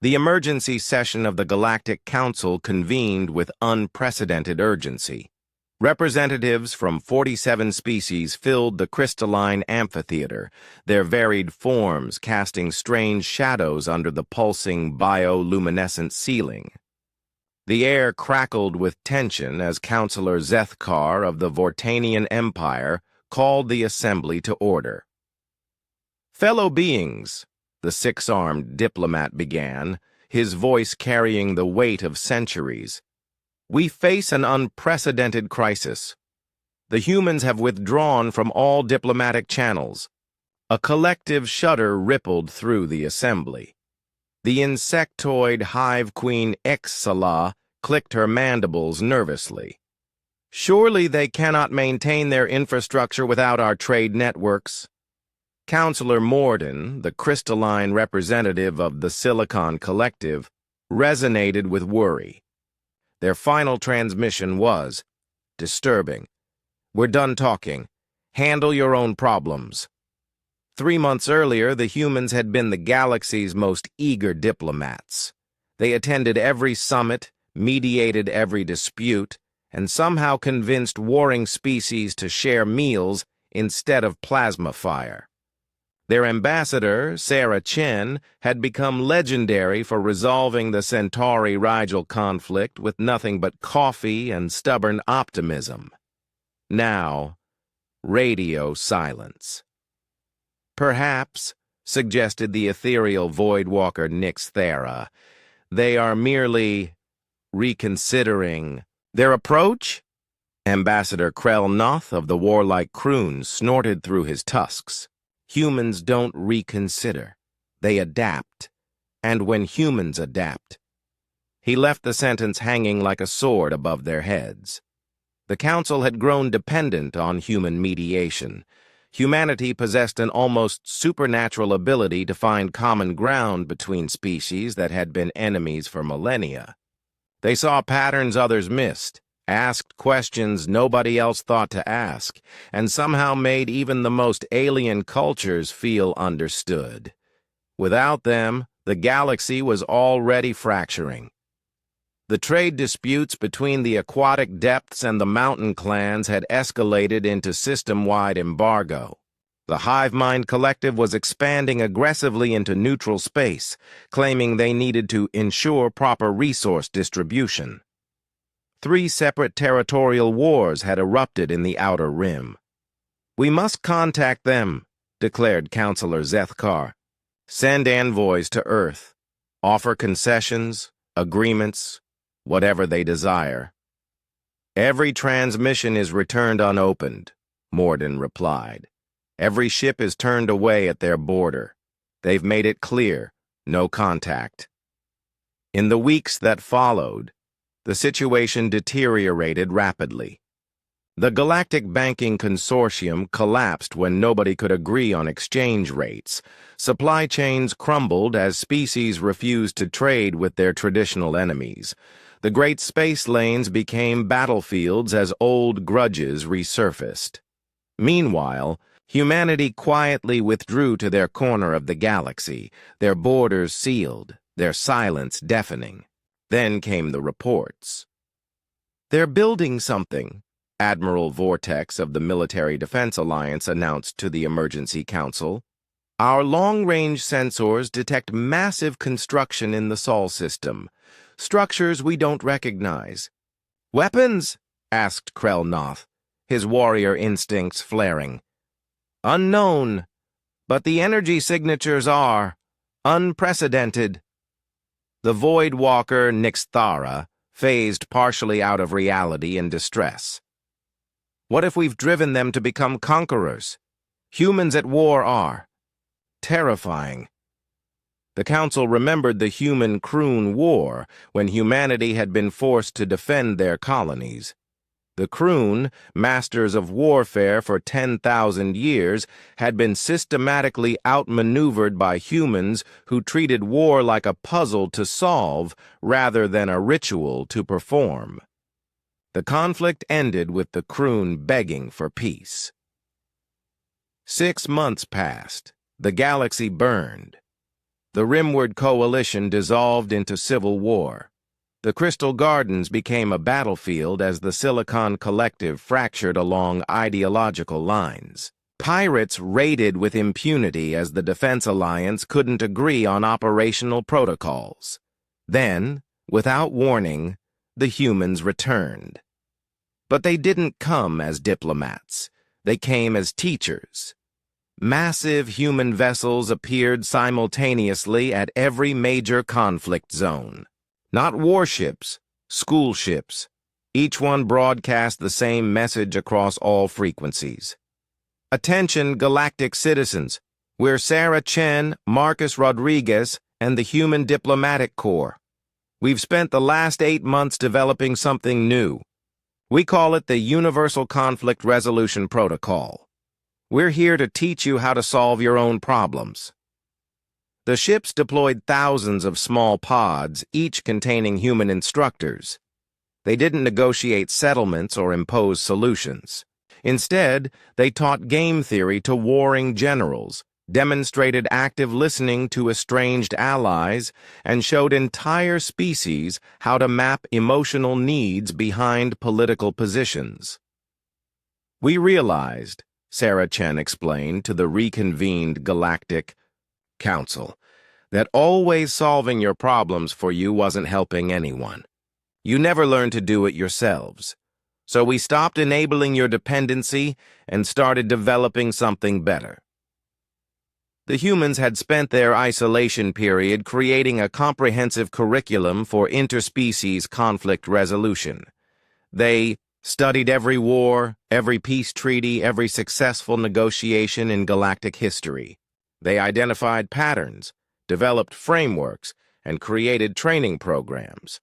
The emergency session of the Galactic Council convened with unprecedented urgency. Representatives from 47 species filled the crystalline amphitheater, their varied forms casting strange shadows under the pulsing bioluminescent ceiling. The air crackled with tension as Councillor Zethkar of the Vortanian Empire called the assembly to order. "Fellow beings," the six-armed diplomat began, his voice carrying the weight of centuries, "we face an unprecedented crisis. The humans have withdrawn from all diplomatic channels." A collective shudder rippled through the assembly. The insectoid hive queen Ixala clicked her mandibles nervously. "Surely they cannot maintain their infrastructure without our trade networks." Councillor Morden, the crystalline representative of the Silicon Collective, resonated with worry. Their final transmission was disturbing. "We're done talking. Handle your own problems." 3 months earlier, the humans had been the galaxy's most eager diplomats. They attended every summit, mediated every dispute, and somehow convinced warring species to share meals instead of plasma fire. Their ambassador, Sarah Chen, had become legendary for resolving the Centauri-Rigel conflict with nothing but coffee and stubborn optimism. Now, radio silence. "Perhaps," suggested the ethereal voidwalker Nyx Thera, "they are merely reconsidering their approach?" Ambassador Krell Noth of the warlike Kroon snorted through his tusks. "Humans don't reconsider. They adapt. And when humans adapt..." He left the sentence hanging like a sword above their heads. The Council had grown dependent on human mediation. Humanity possessed an almost supernatural ability to find common ground between species that had been enemies for millennia. They saw patterns others missed, asked questions nobody else thought to ask, and somehow made even the most alien cultures feel understood. Without them, the galaxy was already fracturing. The trade disputes between the aquatic depths and the mountain clans had escalated into system-wide embargo. The Hive Mind Collective was expanding aggressively into neutral space, claiming they needed to ensure proper resource distribution. 3 separate territorial wars had erupted in the Outer Rim. "We must contact them," declared Councillor Zethkar. "Send envoys to Earth. Offer concessions, agreements, whatever they desire." "Every transmission is returned unopened," Morden replied. "Every ship is turned away at their border. They've made it clear, no contact." In the weeks that followed, the situation deteriorated rapidly. The Galactic Banking Consortium collapsed when nobody could agree on exchange rates. Supply chains crumbled as species refused to trade with their traditional enemies. The great space lanes became battlefields as old grudges resurfaced. Meanwhile, humanity quietly withdrew to their corner of the galaxy, their borders sealed, their silence deafening. Then came the reports. "They're building something," Admiral Vortex of the Military Defense Alliance announced to the Emergency Council. "Our long-range sensors detect massive construction in the Sol system, structures we don't recognize." "Weapons?" asked Krell Noth, his warrior instincts flaring. "Unknown, but the energy signatures are unprecedented." The Voidwalker Nyx phased partially out of reality in distress. "What if we've driven them to become conquerors? Humans at war are terrifying." The Council remembered the human Kroon War, when humanity had been forced to defend their colonies. The Kroon, masters of warfare for 10,000 years, had been systematically outmaneuvered by humans who treated war like a puzzle to solve rather than a ritual to perform. The conflict ended with the Kroon begging for peace. 6 months passed. The galaxy burned. The Rimward Coalition dissolved into civil war. The Crystal Gardens became a battlefield as the Silicon Collective fractured along ideological lines. Pirates raided with impunity as the Defense Alliance couldn't agree on operational protocols. Then, without warning, the humans returned. But they didn't come as diplomats. They came as teachers. Massive human vessels appeared simultaneously at every major conflict zone. Not warships, school ships. Each one broadcast the same message across all frequencies. Attention, galactic citizens. We're Sarah Chen, Marcus Rodriguez, and the Human Diplomatic Corps. We've spent the last 8 months developing something new. We call it the Universal Conflict Resolution Protocol. We're here to teach you how to solve your own problems. The ships deployed thousands of small pods, each containing human instructors. They didn't negotiate settlements or impose solutions. Instead, they taught game theory to warring generals, demonstrated active listening to estranged allies, and showed entire species how to map emotional needs behind political positions. We realized, Sarah Chen explained to the reconvened Galactic Council, that always solving your problems for you wasn't helping anyone. You never learned to do it yourselves. So we stopped enabling your dependency and started developing something better. The humans had spent their isolation period creating a comprehensive curriculum for interspecies conflict resolution. They studied every war, every peace treaty, every successful negotiation in galactic history. They identified patterns, developed frameworks, and created training programs.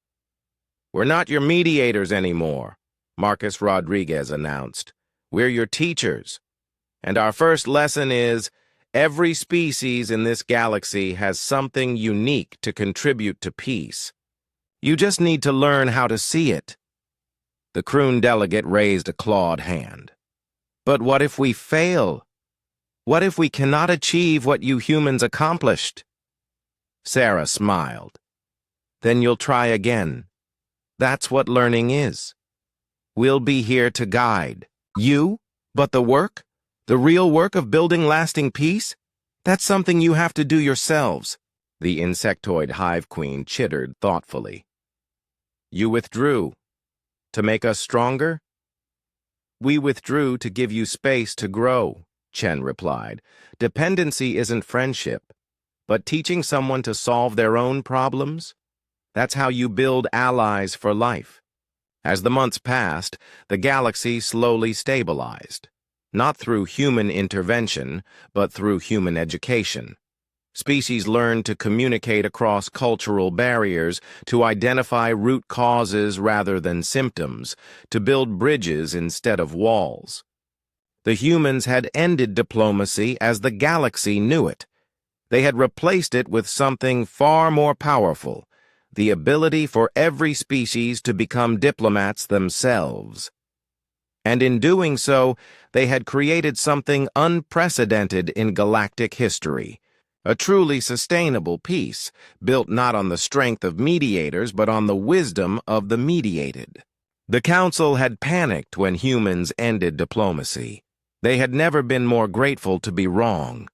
We're not your mediators anymore, Marcus Rodriguez announced. We're your teachers. And our first lesson is, every species in this galaxy has something unique to contribute to peace. You just need to learn how to see it. The Kroon delegate raised a clawed hand. But what if we fail? What if we cannot achieve what you humans accomplished? Sarah smiled. Then you'll try again. That's what learning is. We'll be here to guide. You? But the work? The real work of building lasting peace? That's something you have to do yourselves. The insectoid hive queen chittered thoughtfully. You withdrew. To make us stronger? We withdrew to give you space to grow, Chen replied. Dependency isn't friendship, but teaching someone to solve their own problems? That's how you build allies for life. As the months passed, the galaxy slowly stabilized. Not through human intervention, but through human education. Species learned to communicate across cultural barriers, to identify root causes rather than symptoms, to build bridges instead of walls. The humans had ended diplomacy as the galaxy knew it. They had replaced it with something far more powerful, the ability for every species to become diplomats themselves. And in doing so, they had created something unprecedented in galactic history. A truly sustainable peace, built not on the strength of mediators, but on the wisdom of the mediated. The Council had panicked when humans ended diplomacy. They had never been more grateful to be wrong.